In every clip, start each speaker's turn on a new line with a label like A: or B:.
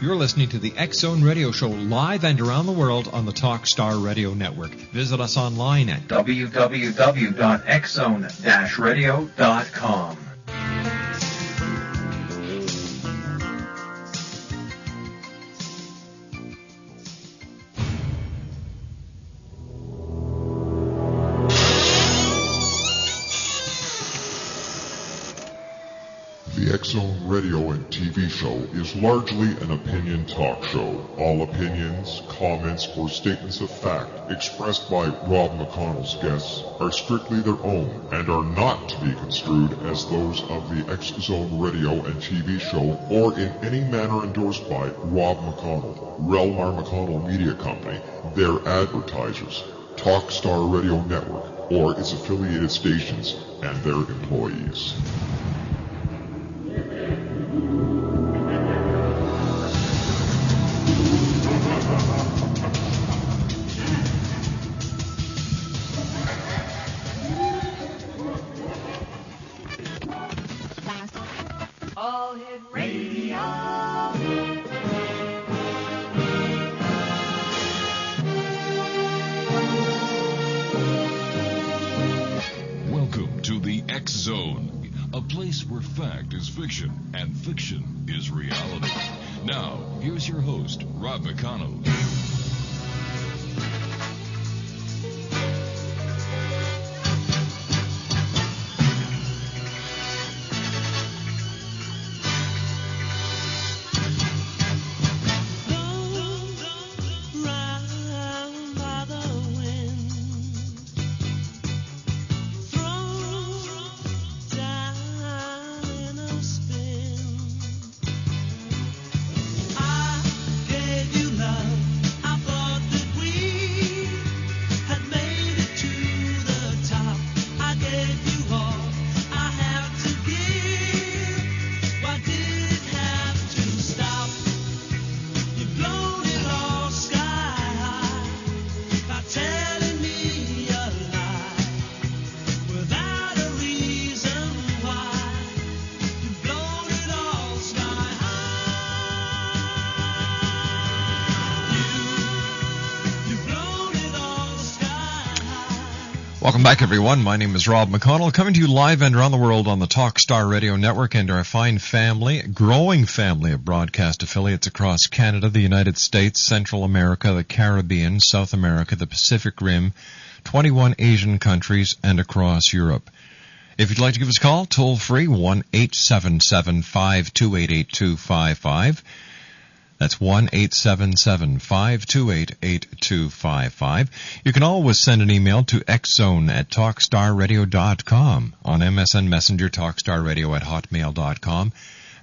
A: You're listening to the X-Zone Radio Show live and around the world on the Talkstar Radio Network. Visit us online at
B: www.xzone-radio.com.
C: The X-Zone Radio and TV show is largely an opinion talk show. All opinions, comments, or statements of fact expressed by Rob McConnell's guests are strictly their own and are not to be construed as those of the X-Zone Radio and TV show or in any manner endorsed by Rob McConnell, Relmar McConnell Media Company, their advertisers, Talkstar Radio Network, or its affiliated stations and their employees.
D: All Hit Radio.
E: Welcome to the X-Zone, a place where fact is fiction and fiction is reality. Now, here's your host, Rob McConnell.
A: Welcome back, everyone. My name is Rob McConnell, coming to you live and around the world on the Talkstar Radio Network and our fine family, growing family of broadcast affiliates across Canada, the United States, Central America, the Caribbean, South America, the Pacific Rim, 21 Asian countries, and across Europe. If you'd like to give us a call, toll free, 1-877-528-8255. That's 1-877-528-8255. You can always send an email to xzone@talkstarradio.com, on MSN Messenger, talkstarradio@hotmail.com,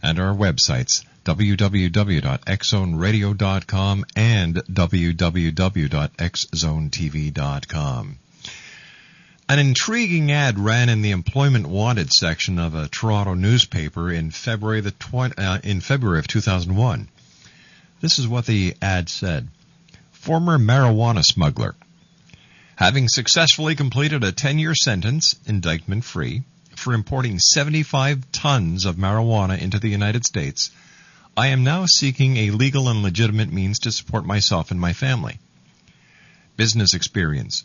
A: and our websites, www.xzoneradio.com and www.xzonetv.com. An intriguing ad ran in the Employment Wanted section of a Toronto newspaper in February of 2001. This is what the ad said. Former marijuana smuggler. Having successfully completed a 10-year sentence, indictment-free, for importing 75 tons of marijuana into the United States, I am now seeking a legal and legitimate means to support myself and my family. Business experience.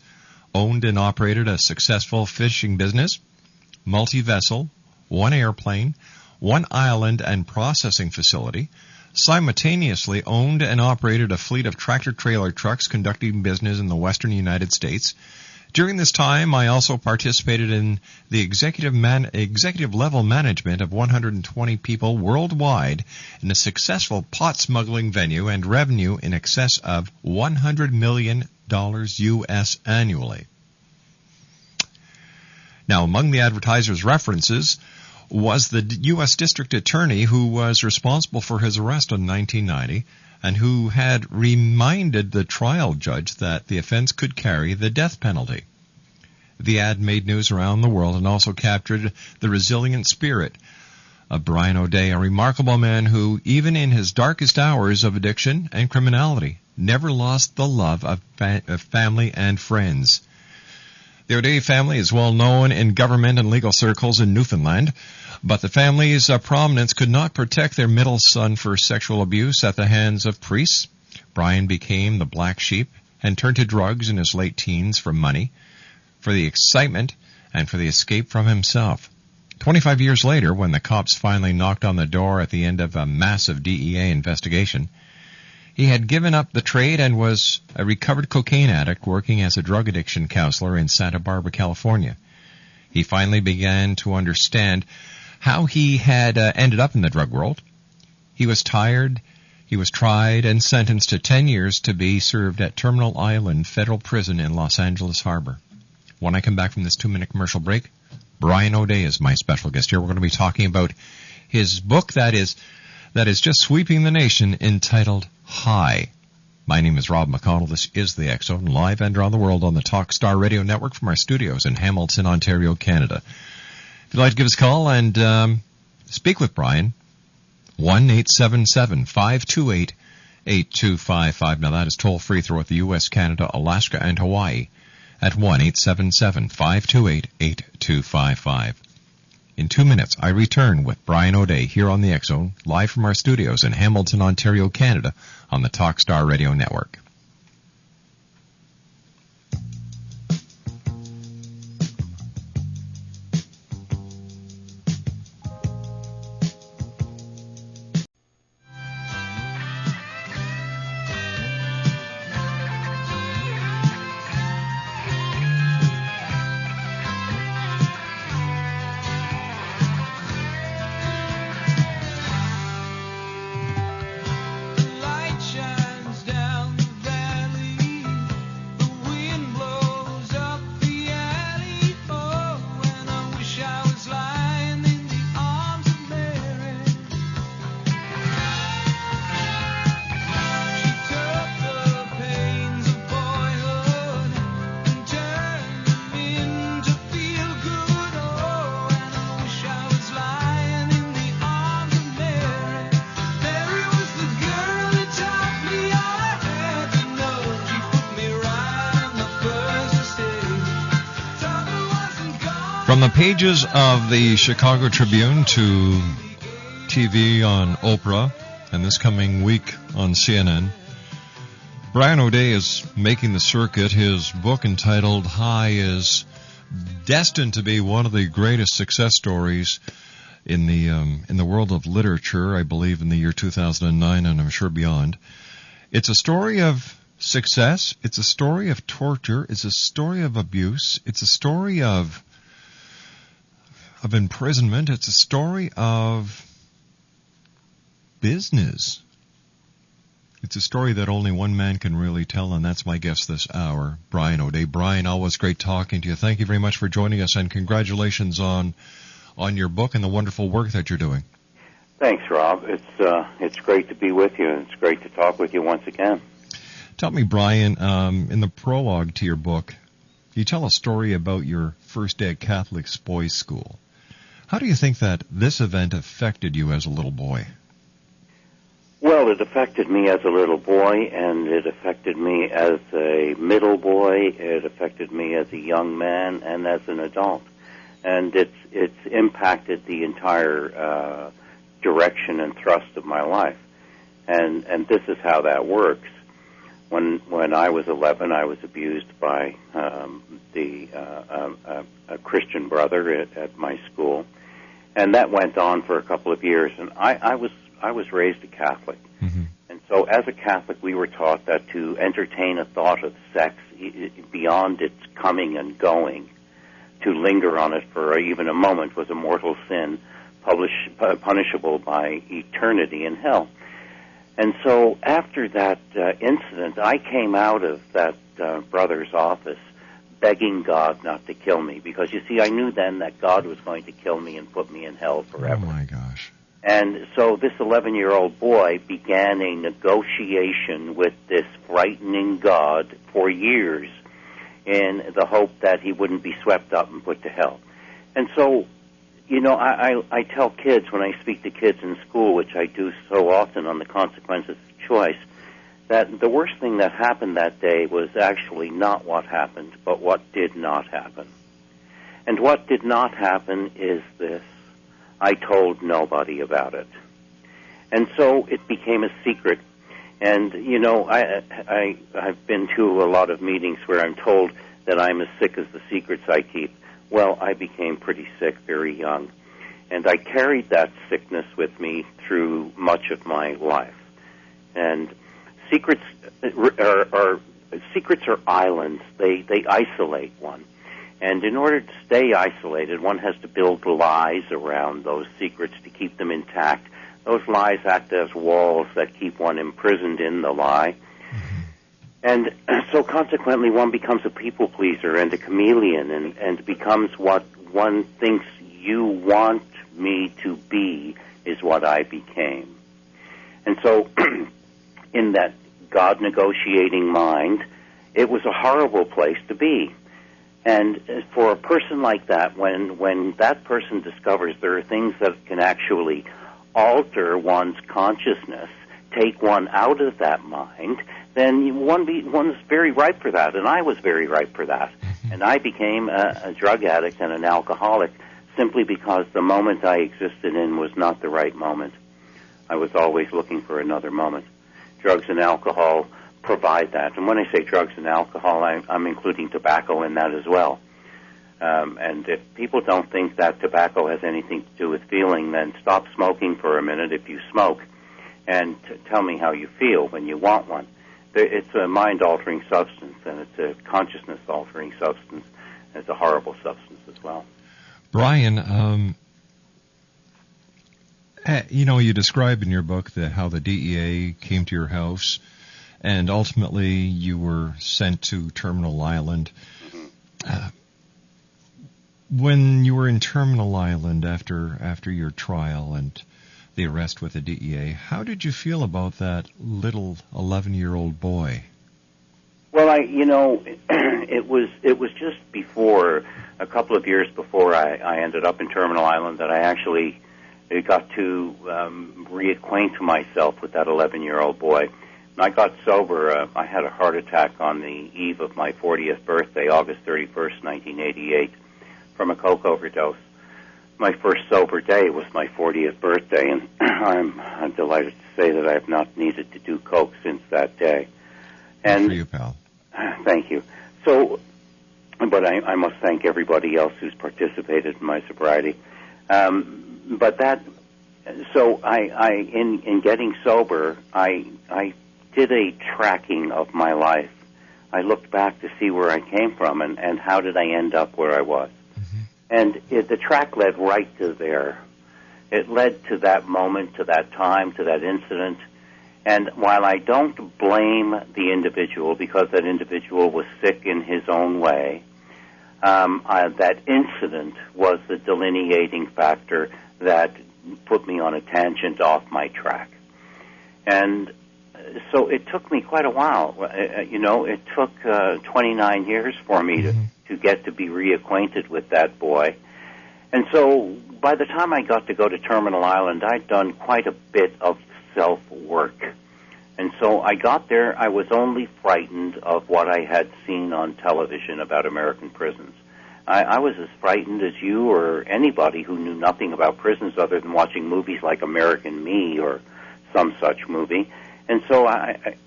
A: Owned and operated a successful fishing business, multi-vessel, 1 airplane, 1 island and processing facility, simultaneously owned and operated a fleet of tractor-trailer trucks conducting business in the western United States. During this time, I also participated in the executive-level management of 120 people worldwide in a successful pot smuggling venue and revenue in excess of $100 million U.S. annually. Now, among the advertiser's references was the U.S. District Attorney who was responsible for his arrest in 1990 and who had reminded the trial judge that the offense could carry the death penalty. The ad made news around the world and also captured the resilient spirit of Brian O'Day, a remarkable man who, even in his darkest hours of addiction and criminality, never lost the love of family and friends. The O'Day family is well known in government and legal circles in Newfoundland. But the family's prominence could not protect their middle son for sexual abuse at the hands of priests. Brian became the black sheep and turned to drugs in his late teens for money, for the excitement, and for the escape from himself. 25 years later, when the cops finally knocked on the door at the end of a massive DEA investigation, he had given up the trade and was a recovered cocaine addict working as a drug addiction counselor in Santa Barbara, California. He finally began to understand how he had ended up in the drug world. He was tired. He was tried and sentenced to 10 years to be served at Terminal Island Federal Prison in Los Angeles Harbor. When I come back from this 2-minute commercial break, Brian O'Day is my special guest here. We're going to be talking about his book that is just sweeping the nation, entitled High. My name is Rob McConnell. This is the X Zone, live and around the world on the Talkstar Radio Network from our studios in Hamilton, Ontario, Canada. If you'd like to give us a call and speak with Brian, 1-877-528-8255. Now that is toll-free throughout the U.S., Canada, Alaska, and Hawaii at 1-877-528-8255. In 2 minutes, I return with Brian O'Day here on the X Zone, live from our studios in Hamilton, Ontario, Canada, on the Talkstar Radio Network. From the pages of the Chicago Tribune to TV on Oprah, and this coming week on CNN, Brian O'Day is making the circuit. His book entitled High is destined to be one of the greatest success stories in the world of literature, I believe in the year 2009, and I'm sure beyond. It's a story of success. It's a story of torture. It's a story of abuse. It's a story of imprisonment. It's a story of business. It's a story that only one man can really tell, and that's my guest this hour, Brian O'Day. Brian, always great talking to you. Thank you very much for joining us, and congratulations on your book and the wonderful work that you're doing.
B: Thanks, Rob. It's great to be with you, and it's great to talk with you once again.
A: Tell me, Brian, in the prologue to your book, you tell a story about your first day at Catholic boys' school. How do you think that this event affected you as a little boy?
B: Well, it affected me as a little boy, and it affected me as a middle boy. It affected me as a young man and as an adult. And it's impacted the entire direction and thrust of my life. And this is how that works. When I was 11, I was abused by a Christian brother at my school. And that went on for a couple of years, and I was raised a Catholic.
A: Mm-hmm.
B: And so as a Catholic, we were taught that to entertain a thought of sex beyond its coming and going, to linger on it for even a moment, was a mortal sin, punishable by eternity in hell. And so after that incident, I came out of that brother's office begging God not to kill me, because, you see, I knew then that God was going to kill me and put me in hell forever.
A: Oh, my gosh.
B: And so this 11-year-old boy began a negotiation with this frightening God for years in the hope that he wouldn't be swept up and put to hell. And so, you know, I tell kids when I speak to kids in school, which I do so often on the consequences of choice, that the worst thing that happened that day was actually not what happened, but what did not happen. And what did not happen is this. I told nobody about it. And so it became a secret. And, you know, I've been to a lot of meetings where I'm told that I'm as sick as the secrets I keep. Well, I became pretty sick very young. And I carried that sickness with me through much of my life. And secrets are islands. They isolate one. And in order to stay isolated, one has to build lies around those secrets to keep them intact. Those lies act as walls that keep one imprisoned in the lie. And so consequently, one becomes a people pleaser and a chameleon and becomes what one thinks you want me to be is what I became. And so in that God negotiating mind, it was a horrible place to be. And for a person like that, when that person discovers there are things that can actually alter one's consciousness, take one out of that mind, then one's very ripe for that, and I was very ripe for that. And I became a drug addict and an alcoholic simply because the moment I existed in was not the right moment. I was always looking for another moment. Drugs and alcohol provide that. And when I say drugs and alcohol, I'm including tobacco in that as well. And if people don't think that tobacco has anything to do with feeling, then stop smoking for a minute if you smoke and tell me how you feel when you want one. It's a mind-altering substance, and it's a consciousness-altering substance. And it's a horrible substance as well.
A: Brian, you know, you describe in your book how the DEA came to your house, and ultimately you were sent to Terminal Island. When you were in Terminal Island after your trial and the arrest with the DEA, how did you feel about that little 11-year-old boy?
B: Well, it was just before, a couple of years before I ended up in Terminal Island, that I actually got to reacquaint myself with that 11-year-old boy. When I got sober, I had a heart attack on the eve of my 40th birthday, August 31st, 1988, from a coke overdose. My first sober day was my 40th birthday, and I'm delighted to say that I have not needed to do coke since that day. And
A: good for you, pal.
B: Thank you. So, but I must thank everybody else who's participated in my sobriety. But that, so in getting sober, I did a tracking of my life. I looked back to see where I came from and how did I end up where I was. And the track led right to there. It led to that moment, to that time, to that incident. And while I don't blame the individual because that individual was sick in his own way, that incident was the delineating factor that put me on a tangent off my track. And so it took me quite a while. It took 29 years for me to get to be reacquainted with that boy. And so by the time I got to go to Terminal Island, I'd done quite a bit of self-work. And so I got there, I was only frightened of what I had seen on television about American prisons. I was as frightened as you or anybody who knew nothing about prisons other than watching movies like American Me or some such movie. And so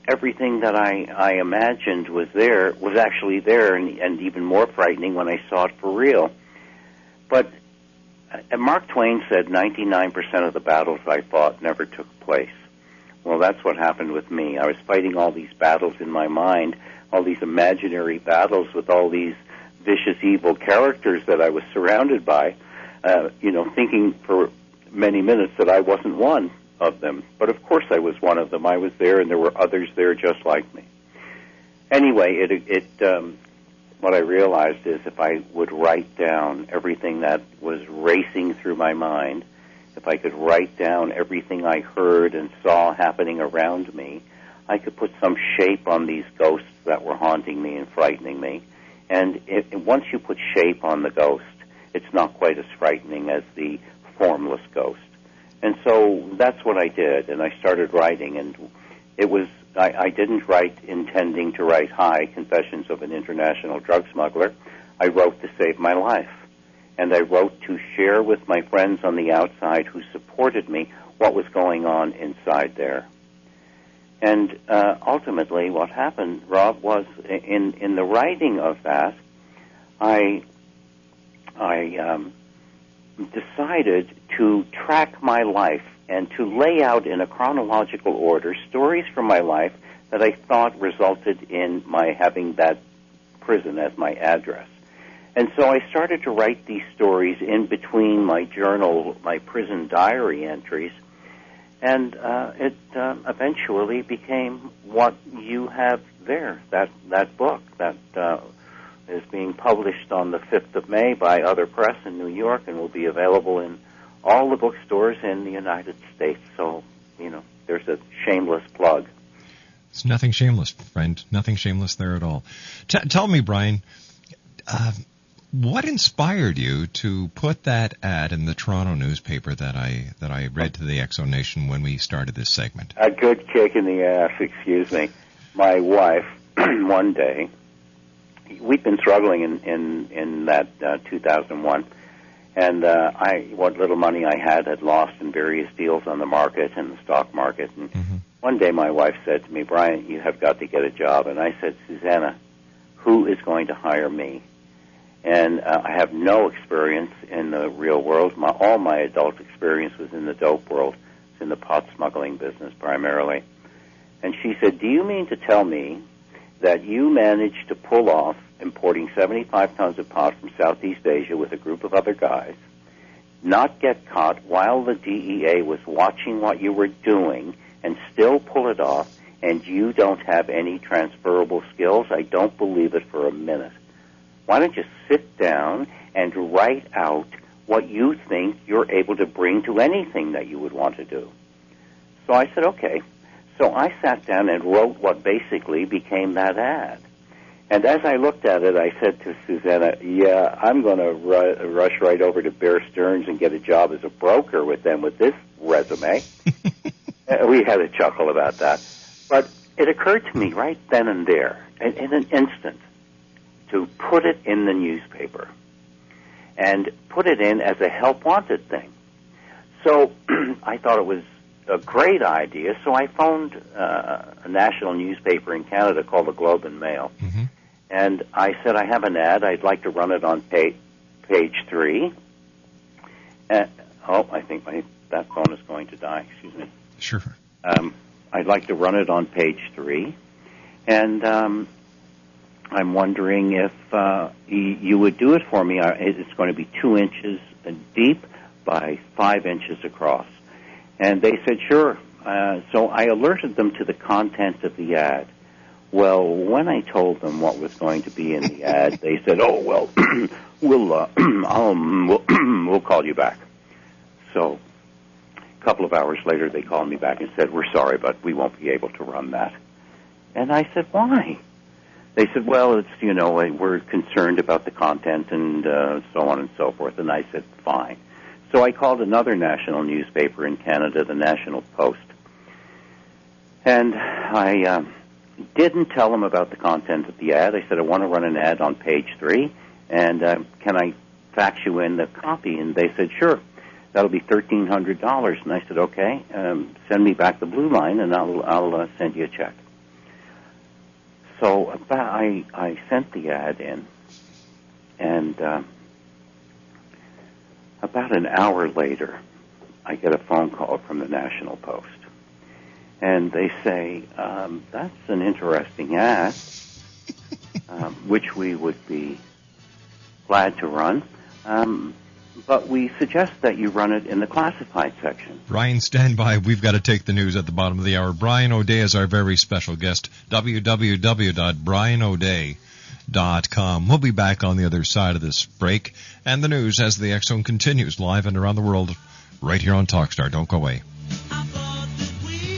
B: everything that I imagined was actually there, and even more frightening when I saw it for real. But Mark Twain said 99% of the battles I fought never took place. Well, that's what happened with me. I was fighting all these battles in my mind, all these imaginary battles with all these vicious, evil characters that I was surrounded by, thinking for many minutes that I wasn't one of them. But of course I was one of them. I was there, and there were others there just like me. Anyway, what I realized is if I would write down everything that was racing through my mind, if I could write down everything I heard and saw happening around me, I could put some shape on these ghosts that were haunting me and frightening me. And once you put shape on the ghost, it's not quite as frightening as the formless ghost. And so that's what I did, and I started writing, and it was, I didn't write intending to write, "Hi, Confessions of an International Drug Smuggler." I wrote to save my life. and I wrote to share with my friends on the outside who supported me what was going on inside there. And ultimately what happened, Rob, was in the writing of that, I decided to track my life and to lay out in a chronological order stories from my life that I thought resulted in my having that prison as my address. And so I started to write these stories in between my journal, my prison diary entries, and it eventually became what you have there, that book that is being published on the 5th of May by Other Press in New York and will be available in all the bookstores in the United States. So, there's a shameless plug.
A: It's nothing shameless, friend. Nothing shameless there at all. Tell me, Brian, what inspired you to put that ad in the Toronto newspaper that I read to the Exo Nation when we started this segment?
B: A good kick in the ass, excuse me. My wife, one day, we'd been struggling in that 2001, and what little money I had lost in various deals on the market and the stock market. And one day my wife said to me, "Brian, you have got to get a job." And I said, "Susanna, who is going to hire me?" And I have no experience in the real world. All my adult experience was in the dope world. It's in the pot smuggling business primarily. And she said, "Do you mean to tell me that you managed to pull off importing 75 tons of pot from Southeast Asia with a group of other guys, not get caught while the DEA was watching what you were doing, and still pull it off, and you don't have any transferable skills? I don't believe it for a minute. Why don't you sit down and write out what you think you're able to bring to anything that you would want to do?" So I said, okay. So I sat down and wrote what basically became that ad. And as I looked at it, I said to Susanna, "Yeah, I'm going to rush right over to Bear Stearns and get a job as a broker with them with this resume." We had a chuckle about that. But it occurred to me right then and there, in an instant, to put it in the newspaper and put it in as a help wanted thing. So I thought it was a great idea, so I phoned a national newspaper in Canada called the Globe and Mail, and I said, "I have an ad. I'd like to run it on page 3. I think that phone is going to die. Excuse me.
A: Sure.
B: I'd like to run it on page 3, and I'm wondering if you would do it for me. It's going to be 2 inches deep by 5 inches across." And they said, "Sure." So I alerted them to the content of the ad. Well, when I told them what was going to be in the ad, they said, "Oh, well, we'll call you back." So a couple of hours later, they called me back and said, "We're sorry, but we won't be able to run that." And I said, "Why?" They said, "Well, it's, we're concerned about the content and so on and so forth." And I said, "Fine." So I called another national newspaper in Canada, the National Post. And I didn't tell them about the content of the ad. I said, "I want to run an ad on page 3, and can I fax you in the copy?" And they said, "Sure, that'll be $1,300. And I said, "Okay, send me back the blue line, and I'll send you a check." So I sent the ad in, and about an hour later, I get a phone call from the National Post. And they say, "That's an interesting ad, which we would be glad to run, but we suggest that you run it in the classified section."
A: Brian, stand by. We've got to take the news at the bottom of the hour. Brian O'Day is our very special guest. www.brianoday.com. We'll be back on the other side of this break and the news as the X Zone continues live and around the world right here on Talkstar. Don't go away.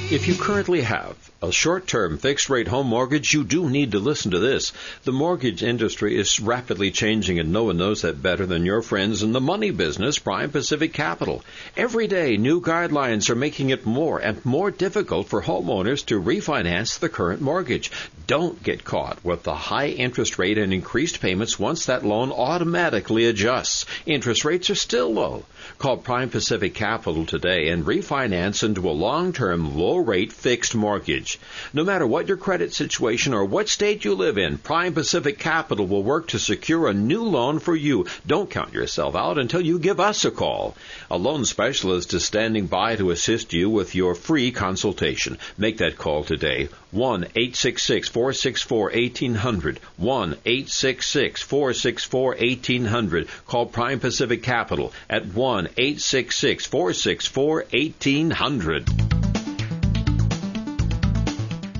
F: If you currently have a short-term fixed-rate home mortgage, you do need to listen to this. The mortgage industry is rapidly changing, and no one knows that better than your friends in the money business, Prime Pacific Capital. Every day, new guidelines are making it more and more difficult for homeowners to refinance the current mortgage. Don't get caught with the high interest rate and increased payments once that loan automatically adjusts. Interest rates are still low. Call Prime Pacific Capital today and refinance into a long-term, low-rate fixed mortgage. No matter what your credit situation or what state you live in, Prime Pacific Capital will work to secure a new loan for you. Don't count yourself out until you give us a call. A loan specialist is standing by to assist you with your free consultation. Make that call today. 1-866-464-1800. 1-866-464-1800. Call Prime Pacific Capital at 1-866-464-1800.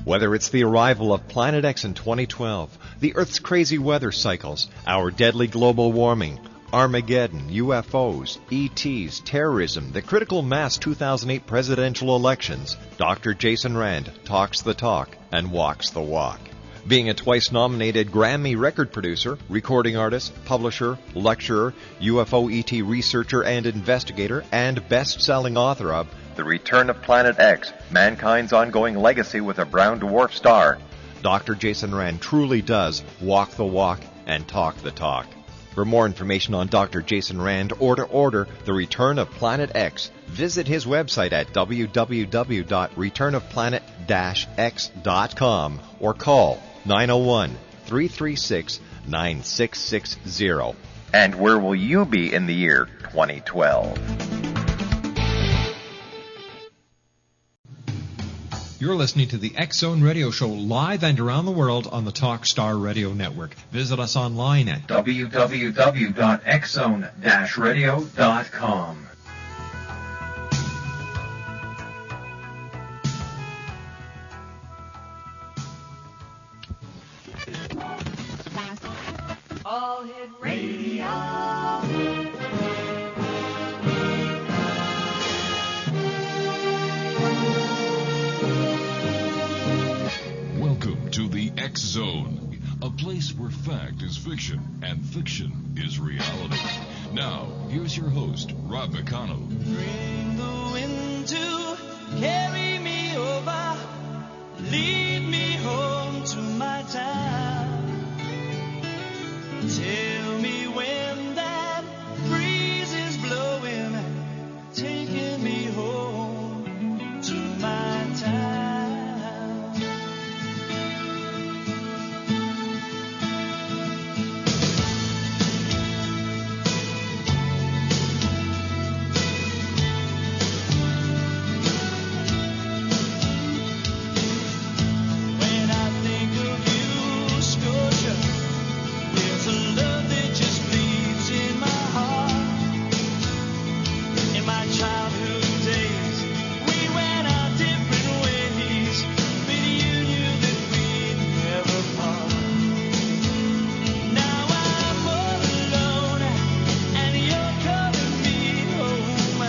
A: Whether it's the arrival of Planet X in 2012, the Earth's crazy weather cycles, our deadly global warming, Armageddon, UFOs, ETs, terrorism, the critical mass 2008 presidential elections, Dr. Jason Rand talks the talk and walks the walk. Being a twice-nominated Grammy record producer, recording artist, publisher, lecturer, UFO ET researcher and investigator, and best-selling author of The Return of Planet X, Mankind's Ongoing Legacy with a Brown Dwarf Star, Dr. Jason Rand truly does walk the walk and talk the talk. For more information on Dr. Jason Rand or to order The Return of Planet X, visit his website at www.returnofplanet-x.com or call 901-336-9660. And where will you be in the year 2012?
G: You're listening to the X-Zone Radio Show live and around the world on the Talkstar Radio Network. Visit us online at
H: www.xzone-radio.com.
D: All Hit Radio.
E: Welcome to the X-Zone, a place where fact is fiction and fiction is reality. Now, here's your host, Rob McConnell.
I: Bring the wind to carry me over, lead me home to my town. Tell me when that breeze is blowing, taking me home to my town. When I think of you, Scotia, there's a love that just bleeds in my heart. In my childhood days, we went our different ways, but you knew that we'd never part. Now I'm all alone, and you're calling me home.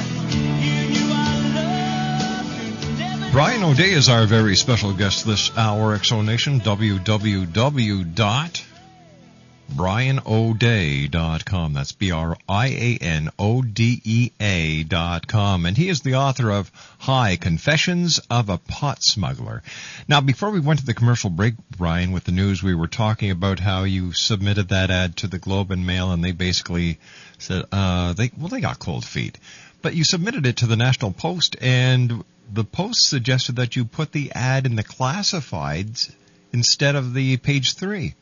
I: You knew our love could never.
A: Brian O'Day is our very special guest this hour, Exo Nation. www.brianodea.com. That's BRIANODEA.com. And he is the author of Hi, Confessions of a Pot Smuggler. Now, before we went to the commercial break, Brian, with the news, we were talking about how you submitted that ad to the Globe and Mail, and they basically said, they got cold feet. But you submitted it to the National Post, and the Post suggested that you put the ad in the classifieds instead of the page 3.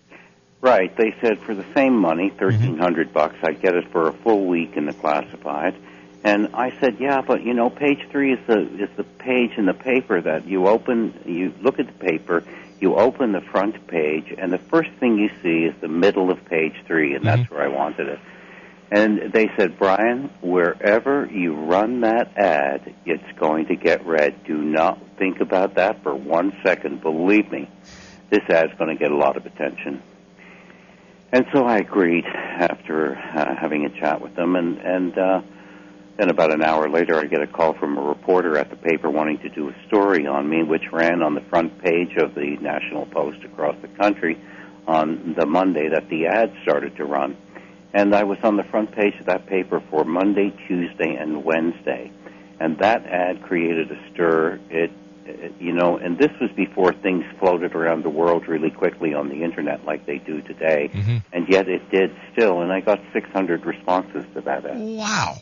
B: Right. They said for the same money, $1,300, I'd get it for a full week in the classified. And I said, yeah, but you know, page 3 is the page in the paper that you open. You look at the paper, you open the front page, and the first thing you see is the middle of page 3, and that's where I wanted it. And they said, Brian, wherever you run that ad, it's going to get read. Do not think about that for 1 second. Believe me, this ad's going to get a lot of attention. And so I agreed after having a chat with them, and Then about an hour later, I get a call from a reporter at the paper wanting to do a story on me, which ran on the front page of the National Post across the country on the Monday that the ad started to run. And I was on the front page of that paper for Monday, Tuesday, and Wednesday. And that ad created a stir. And this was before things floated around the world really quickly on the Internet like they do today.
A: Mm-hmm.
B: And yet it did still. And I got 600 responses to that ad.
A: Wow.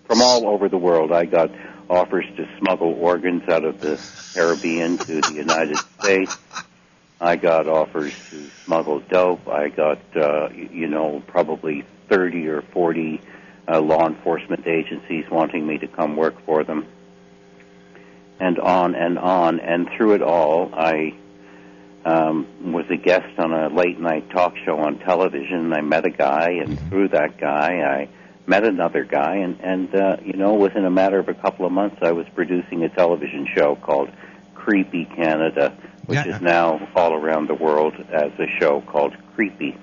B: From all over the world. I got offers to smuggle organs out of the Caribbean to the United States. I got offers to smuggle dope. I got, probably 30 or 40 law enforcement agencies wanting me to come work for them. And on and on. And through it all, I was a guest on a late-night talk show on television. I met a guy, and through that guy, I met another guy. And within a matter of a couple of months, I was producing a television show called Creepy Canada, which is now all around the world as a show called Creepy.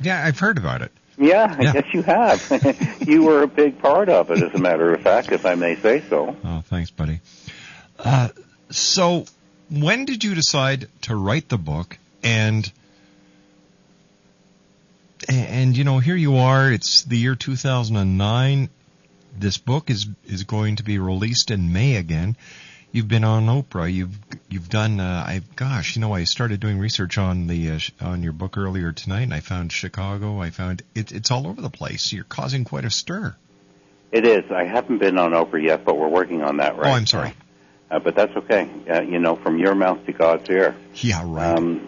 A: Yeah, I've heard about it.
B: Yeah, I guess you have. You were a big part of it, as a matter of fact, if I may say so.
A: Oh, thanks, buddy. So when did you decide to write the book? And here you are. It's the year 2009. This book is going to be released in May again. You've been on Oprah. You've done. I started doing research on on your book earlier tonight, and I found Chicago. I found it's all over the place. You're causing quite a stir. It is. I haven't been on Oprah yet, but we're working on that right now. Oh, I'm sorry. But that's okay. From your mouth to God's ear. Yeah, right.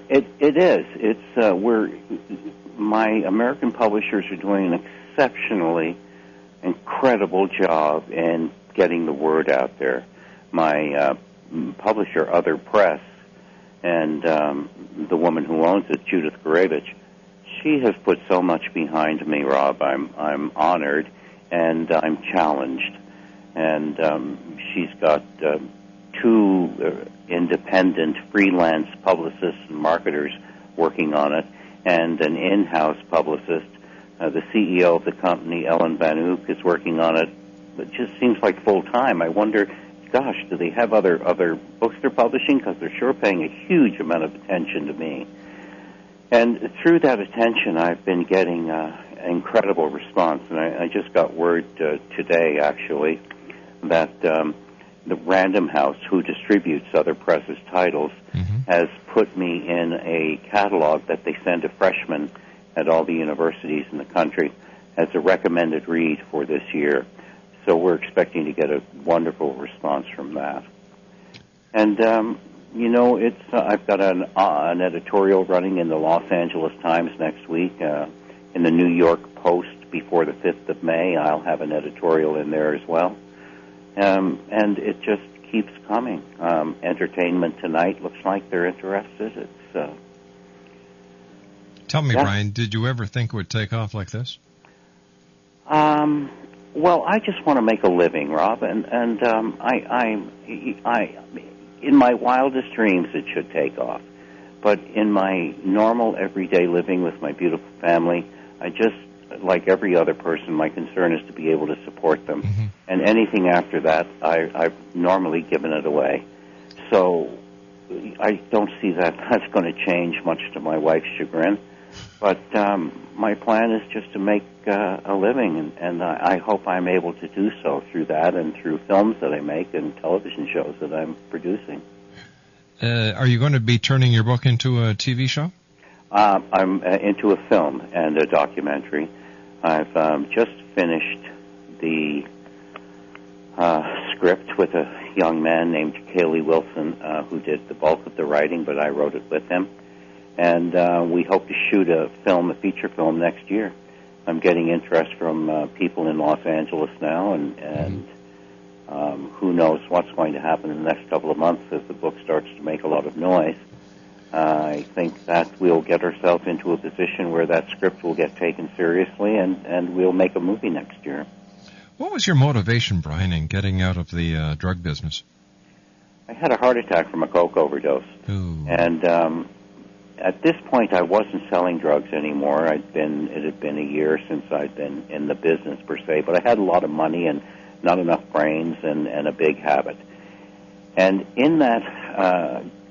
B: It is. It's my American publishers are doing an exceptionally incredible job in getting the word out there. My publisher, Other Press, and the woman who owns it, Judith Gurevich, she has put so much behind me, Rob. I'm honored and I'm challenged. And she's got two independent freelance publicists and marketers working on it, and an in-house publicist. The CEO of the company, Ellen Van Ook, is working on it. It just seems like full-time. I wonder, gosh, do they have other books they're publishing? Because they're sure paying a huge amount of attention to me. And through that attention, I've been getting incredible response. And I just got word today, actually, that the Random House, who distributes Other Press's titles, has put me in a catalog that they send to freshmen at all the universities in the country as a recommended read for this year. So we're expecting to get a wonderful response from that. And, I've got an editorial running in the Los Angeles Times next week. In the New York Post before the 5th of May, I'll have an editorial in there as well. And it just keeps coming. Entertainment Tonight looks like they're interested.
A: Tell me, Brian, did you ever think it would take off like this?
B: Well, I just want to make a living, Rob, and I in my wildest dreams it should take off. But in my normal everyday living with my beautiful family, I just, like every other person, my concern is to be able to support them. And anything after that, I've normally given it away. So I don't see that that's going to change much to my wife's chagrin. But my plan is just to make a living, and I hope I'm able to do so through that and through films that I make and television shows that I'm producing.
A: Are you going to be turning your book into a TV show?
B: I'm into a film and a documentary. I've just finished the script with a young man named Kaylee Wilson who did the bulk of the writing, but I wrote it with him. And we hope to shoot a feature film next year. I'm getting interest from people in Los Angeles now, and who knows what's going to happen in the next couple of months as the book starts to make a lot of noise. I think that we'll get ourselves into a position where that script will get taken seriously, and we'll make a movie next year.
A: What was your motivation, Brian, in getting out of the drug business?
B: I had a heart attack from a coke overdose.
A: Ooh.
B: And at this point, I wasn't selling drugs anymore. It had been a year since I'd been in the business per se, but I had a lot of money and not enough brains and a big habit. And in that,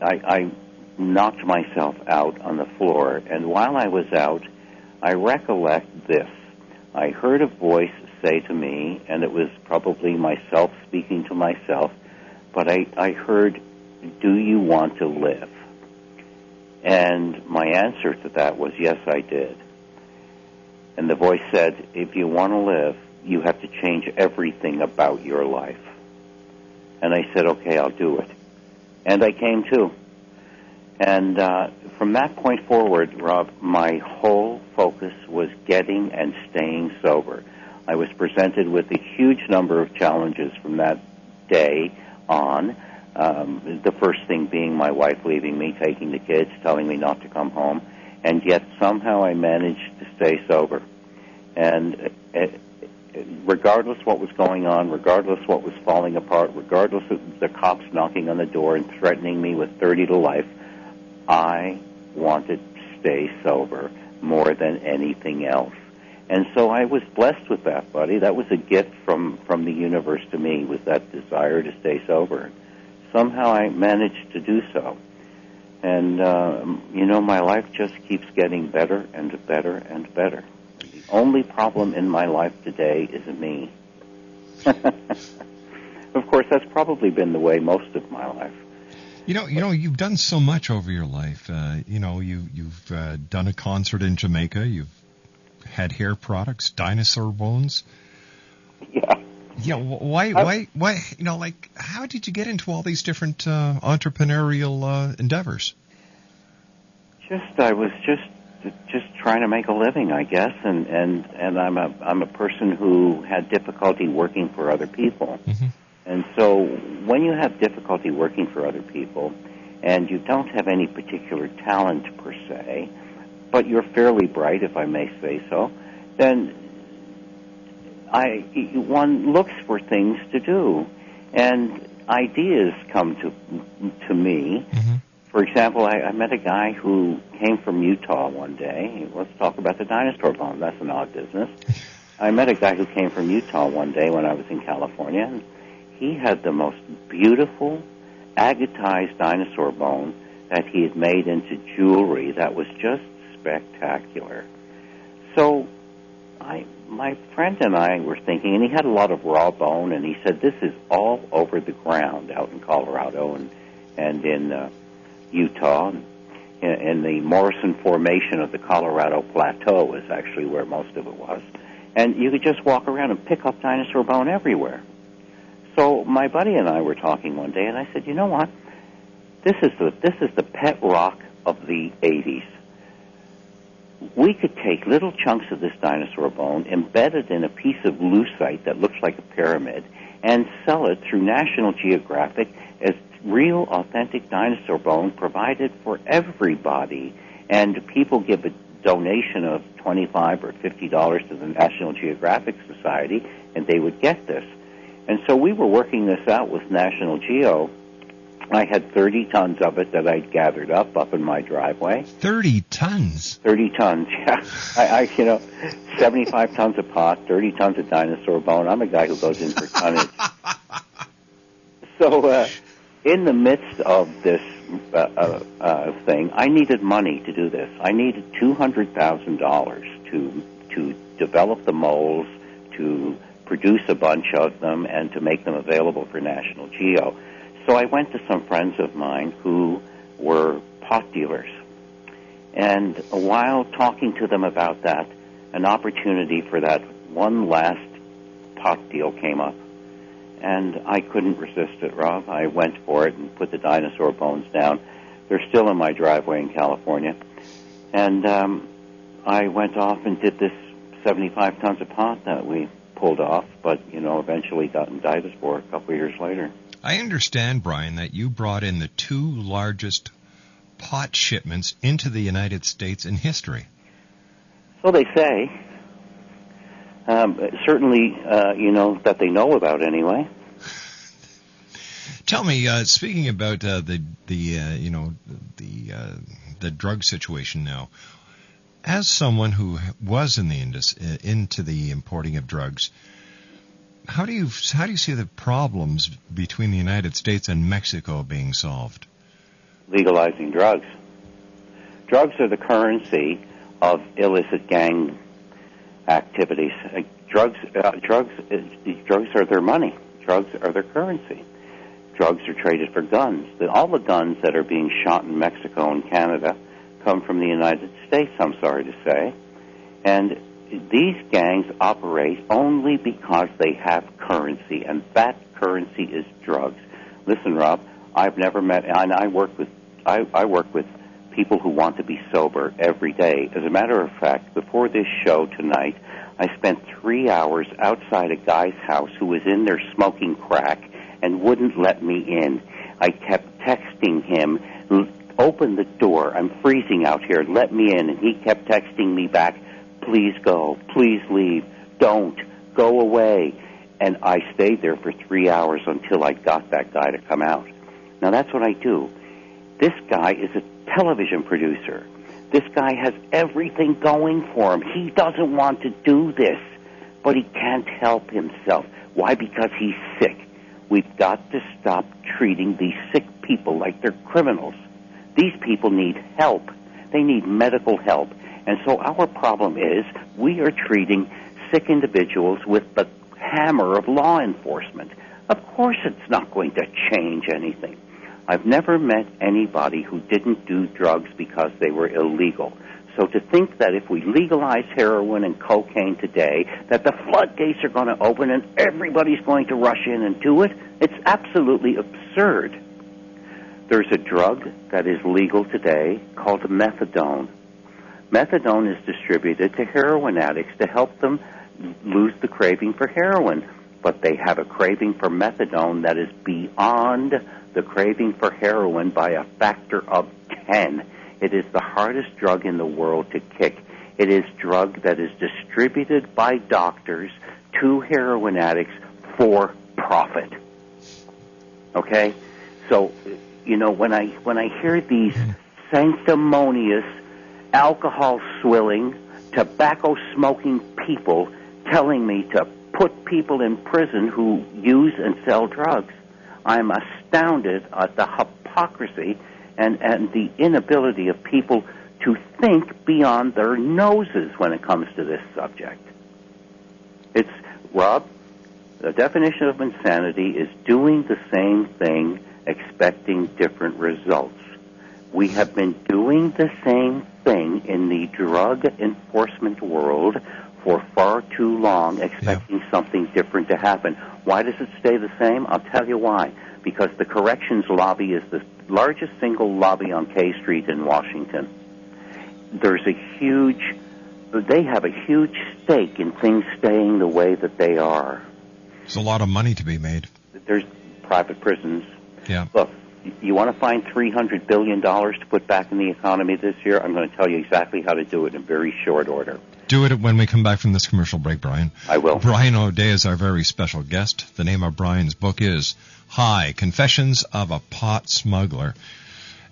B: I knocked myself out on the floor. And while I was out, I recollect this. I heard a voice say to me, and it was probably myself speaking to myself, but I heard, "Do you want to live?" And my answer to that was, yes, I did. And the voice said, "If you want to live, you have to change everything about your life." And I said, "Okay, I'll do it." And I came to. And from that point forward, Rob, my whole focus was getting and staying sober. I was presented with a huge number of challenges from that day on. The first thing being my wife leaving me, taking the kids, telling me not to come home, and yet somehow I managed to stay sober. And regardless what was going on, regardless what was falling apart, regardless of the cops knocking on the door and threatening me with 30 to life, I wanted to stay sober more than anything else. And so I was blessed with that, buddy. That was a gift from the universe to me, was that desire to stay sober. Somehow I managed to do so. And, my life just keeps getting better and better and better. The only problem in my life today is me. Of course, that's probably been the way most of my life.
A: You've done so much over your life. You've done a concert in Jamaica. You've had hair products, dinosaur bones.
B: Yeah.
A: Yeah, why, how did you get into all these different entrepreneurial endeavors?
B: I was just trying to make a living, I guess, and I'm a person who had difficulty working for other people.
A: Mm-hmm.
B: And so when you have difficulty working for other people and you don't have any particular talent per se, but you're fairly bright, if I may say so, then one looks for things to do, and ideas come to me.
A: Mm-hmm.
B: For example, I met a guy who came from Utah one day. Let's talk about the dinosaur bone. That's an odd business. I met a guy who came from Utah one day when I was in California, and he had the most beautiful agatized dinosaur bone that he had made into jewelry that was just spectacular. So my friend and I were thinking, and he had a lot of raw bone, and he said, this is all over the ground out in Colorado and in Utah. In the Morrison Formation of the Colorado Plateau is actually where most of it was. And you could just walk around and pick up dinosaur bone everywhere. So my buddy and I were talking one day, and I said, you know what? This is the pet rock of the 80s. We could take little chunks of this dinosaur bone, embed it in a piece of lucite that looks like a pyramid, and sell it through National Geographic as real, authentic dinosaur bone provided for everybody. And people give a donation of $25 or $50 to the National Geographic Society, and they would get this. And so we were working this out with National Geo. I had 30 tons of it that I'd gathered up in my driveway.
A: 30 tons?
B: 30 tons, yeah. I 75 tons of pot, 30 tons of dinosaur bone. I'm a guy who goes in for tonnage. So in the midst of this thing, I needed money to do this. I needed $200,000 to develop the molds, to produce a bunch of them, and to make them available for National Geo. So I went to some friends of mine who were pot dealers. And while talking to them about that, an opportunity for that one last pot deal came up. And I couldn't resist it, Rob. I went for it and put the dinosaur bones down. They're still in my driveway in California. And I went off and did this 75 tons of pot that we pulled off, but, eventually got indicted for a couple of years later.
A: I understand, Brian, that you brought in the 2 largest pot shipments into the United States in history.
B: So they say. Certainly, that they know about anyway.
A: Tell me, speaking about the drug situation now, as someone who was in the into the importing of drugs, how do you see the problems between the United States and Mexico being solved?
B: Legalizing drugs. Drugs are the currency of illicit gang activities. Drugs are their money. Drugs are their currency. Drugs are traded for guns. All the guns that are being shot in Mexico and Canada come from the United States, I'm sorry to say. And these gangs operate only because they have currency, and that currency is drugs. Listen, Rob, I've never met, and I work with people who want to be sober every day. As a matter of fact, before this show tonight, I spent 3 hours outside a guy's house who was in there smoking crack and wouldn't let me in. I kept texting him, open the door, I'm freezing out here, let me in. And he kept texting me back, please go, please leave, don't, go away. And I stayed there for 3 hours until I got that guy to come out. Now that's what I do. This guy is a television producer. This guy has everything going for him. He doesn't want to do this, but he can't help himself. Why? Because he's sick. We've got to stop treating these sick people like they're criminals. These people need help. They need medical help. And so our problem is we are treating sick individuals with the hammer of law enforcement. Of course it's not going to change anything. I've never met anybody who didn't do drugs because they were illegal. So to think that if we legalize heroin and cocaine today, that the floodgates are going to open and everybody's going to rush in and do it, it's absolutely absurd. There's a drug that is legal today called methadone. Methadone is distributed to heroin addicts to help them lose the craving for heroin. But they have a craving for methadone that is beyond the craving for heroin by a factor of 10. It is the hardest drug in the world to kick. It is drug that is distributed by doctors to heroin addicts for profit. Okay? So, you know, when I hear these sanctimonious, alcohol-swilling, tobacco-smoking people telling me to put people in prison who use and sell drugs, I'm astounded at the hypocrisy and the inability of people to think beyond their noses when it comes to this subject. It's, Rob, the definition of insanity is doing the same thing, expecting different results. We have been doing the same thing in the drug enforcement world for far too long, expecting something different to happen. Why does it stay the same? I'll tell you why. Because the corrections lobby is the largest single lobby on K Street in Washington. They have a huge stake in things staying the way that they are.
A: There's a lot of money to be made.
B: There's private prisons.
A: Yeah.
B: Look, you want to find $300 billion to put back in the economy this year? I'm going to tell you exactly how to do it in very short order.
A: Do it when we come back from this commercial break, Brian.
B: I will.
A: Brian O'Day is our very special guest. The name of Brian's book is Hi, Confessions of a Pot Smuggler.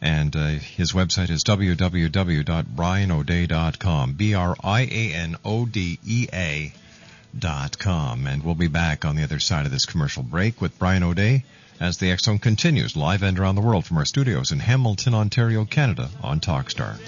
A: And his website is www.brianodea.com, BRIANODEA.com. And we'll be back on the other side of this commercial break with Brian O'Day as the X Zone continues live and around the world from our studios in Hamilton, Ontario, Canada on Talkstar.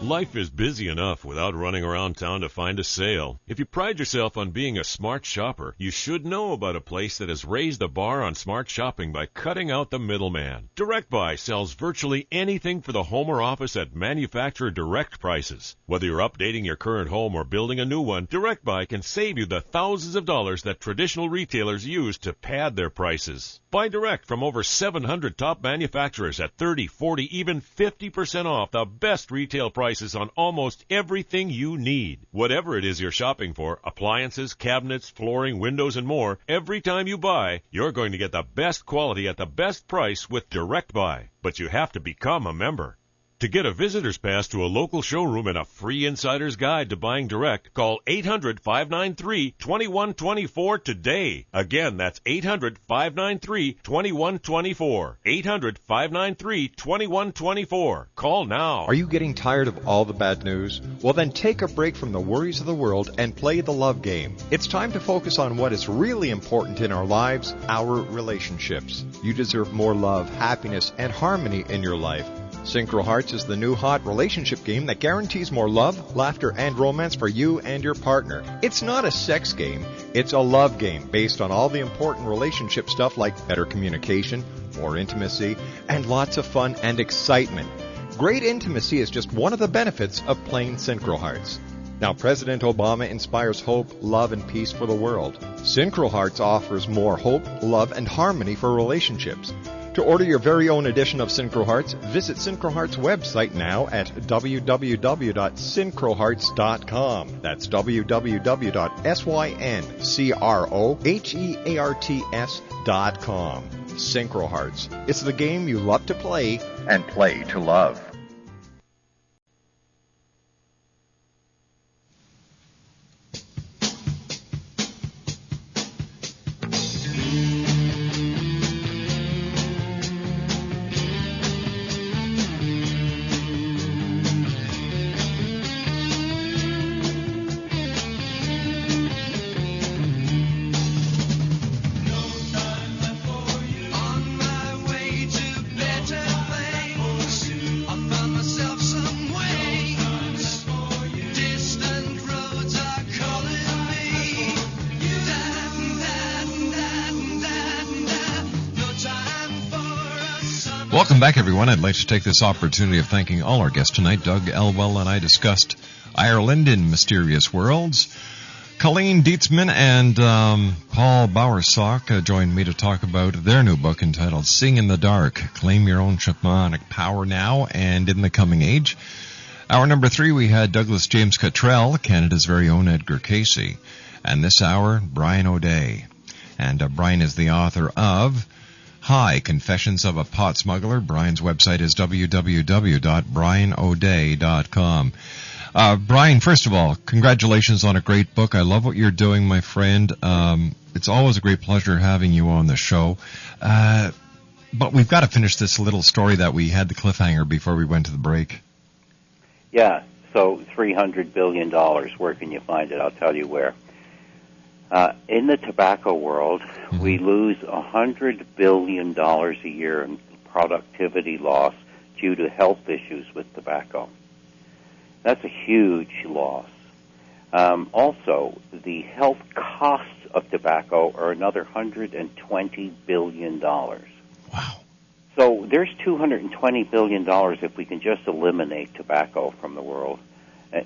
H: Life is busy enough without running around town to find a sale. If you pride yourself on being a smart shopper, you should know about a place that has raised the bar on smart shopping by cutting out the middleman. Direct Buy sells virtually anything for the home or office at manufacturer direct prices. Whether you're updating your current home or building a new one, Direct Buy can save you the thousands of dollars that traditional retailers use to pad their prices. Buy direct from over 700 top manufacturers at 30, 40, even 50% off the best retail prices on almost everything you need. Whatever it is you're shopping for, appliances, cabinets, flooring, windows, and more, every time you buy, you're going to get the best quality at the best price with Direct Buy. But you have to become a member. To get a visitor's pass to a local showroom and a free insider's guide to buying direct, call 800-593-2124 today. Again, that's 800-593-2124. 800-593-2124. Call now.
G: Are you getting tired of all the bad news? Well, then take a break from the worries of the world and play the love game. It's time to focus on what is really important in our lives, our relationships. You deserve more love, happiness, and harmony in your life. Synchro Hearts is the new hot relationship game that guarantees more love, laughter, and romance for you and your partner. It's not a sex game, it's a love game based on all the important relationship stuff like better communication, more intimacy, and lots of fun and excitement. Great intimacy is just one of the benefits of playing Synchro Hearts. Now, President Obama inspires hope, love, and peace for the world. Synchro Hearts offers more hope, love, and harmony for relationships. To order your very own edition of Synchro Hearts, visit Synchro Hearts' website now at www.synchrohearts.com. That's www.synchrohearts.com. Synchro Hearts. It's the game you love to play and play to love.
A: Welcome back, everyone. I'd like to take this opportunity of thanking all our guests tonight. Doug Elwell and I discussed Ireland in Mysterious Worlds. Colleen Dietzman and Paul Bowersock joined me to talk about their new book entitled Sing in the Dark, Claim Your Own Shamanic Power Now and in the Coming Age. Hour number 3, we had Douglas James Cottrell, Canada's very own Edgar Casey. And this hour, Brian O'Day. And Brian is the author of Hi, Confessions of a Pot Smuggler. Brian's website is www.brianodea.com. Brian, first of all, congratulations on a great book. I love what you're doing, my friend. It's always a great pleasure having you on the show. But we've got to finish this little story that we had the cliffhanger before we went to the break.
B: Yeah, so $300 billion, where can you find it? I'll tell you where. In the tobacco world, we lose $100 billion a year in productivity loss due to health issues with tobacco. That's a huge loss. Also, the health costs of tobacco are another $120 billion.
A: Wow.
B: So there's $220 billion if we can just eliminate tobacco from the world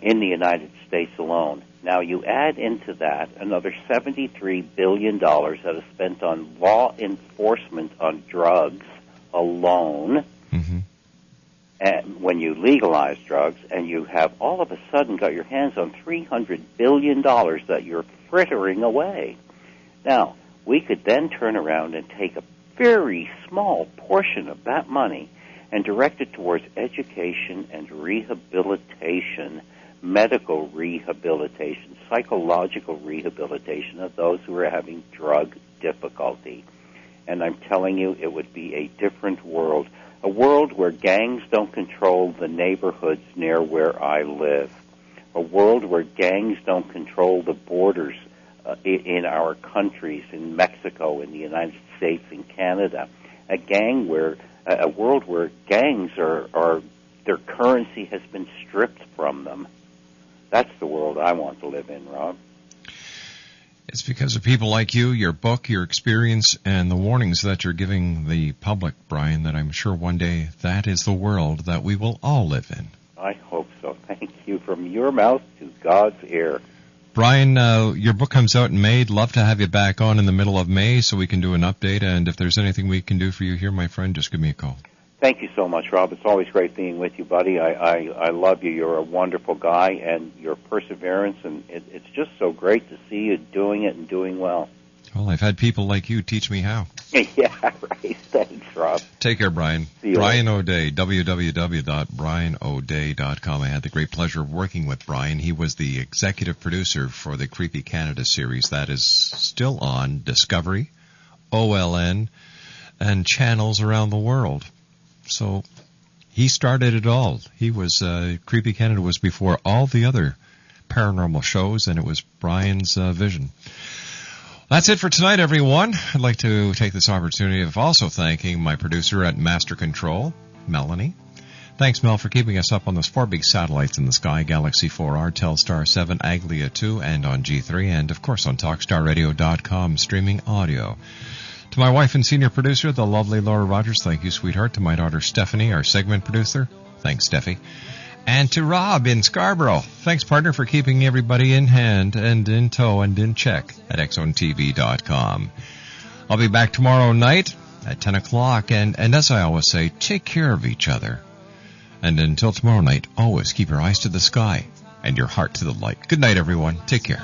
B: in the United States alone. Now, you add into that another $73 billion that is spent on law enforcement on drugs alone. And when you legalize drugs, and you have all of a sudden got your hands on $300 billion that you're frittering away. Now, we could then turn around and take a very small portion of that money and direct it towards education and rehabilitation, medical rehabilitation, psychological rehabilitation of those who are having drug difficulty. And I'm telling you, it would be a different world, a world where gangs don't control the neighborhoods near where I live, a world where gangs don't control the borders in our countries, in Mexico, in the United States, in Canada, a world where gangs are their currency has been stripped from them. That's the world I want to live in, Rob.
A: It's because of people like you, your book, your experience, and the warnings that you're giving the public, Brian, that I'm sure one day that is the world that we will all live in.
B: I hope so. Thank you. From your mouth to God's ear.
A: Brian, your book comes out in May. I'd love to have you back on in the middle of May so we can do an update. And if there's anything we can do for you here, my friend, just give me a call.
B: Thank you so much, Rob. It's always great being with you, buddy. I love you. You're a wonderful guy, and your perseverance, and it's just so great to see you doing it and doing well.
A: Well, I've had people like you teach me how.
B: Yeah, right. Thanks, Rob.
A: Take care, Brian.
B: See you
A: Brian O'Day, www.brianoday.com. I had the great pleasure of working with Brian. He was the executive producer for the Creepy Canada series that is still on Discovery, OLN, and channels around the world. So he started it all. He was Creepy Canada was before all the other paranormal shows, and it was Brian's vision. That's it for tonight, everyone. I'd like to take this opportunity of also thanking my producer at Master Control, Melanie. Thanks, Mel, for keeping us up on those 4 big satellites in the sky, Galaxy 4R, Telstar 7, Aglia 2, and on G3, and, of course, on TalkStarRadio.com, streaming audio. To my wife and senior producer, the lovely Laura Rogers, thank you, sweetheart. To my daughter, Stephanie, our segment producer, thanks, Steffi. And to Rob in Scarborough, thanks, partner, for keeping everybody in hand and in tow and in check at XZoneTV.com. I'll be back tomorrow night at 10 o'clock, and as I always say, take care of each other. And until tomorrow night, always keep your eyes to the sky and your heart to the light. Good night, everyone. Take care.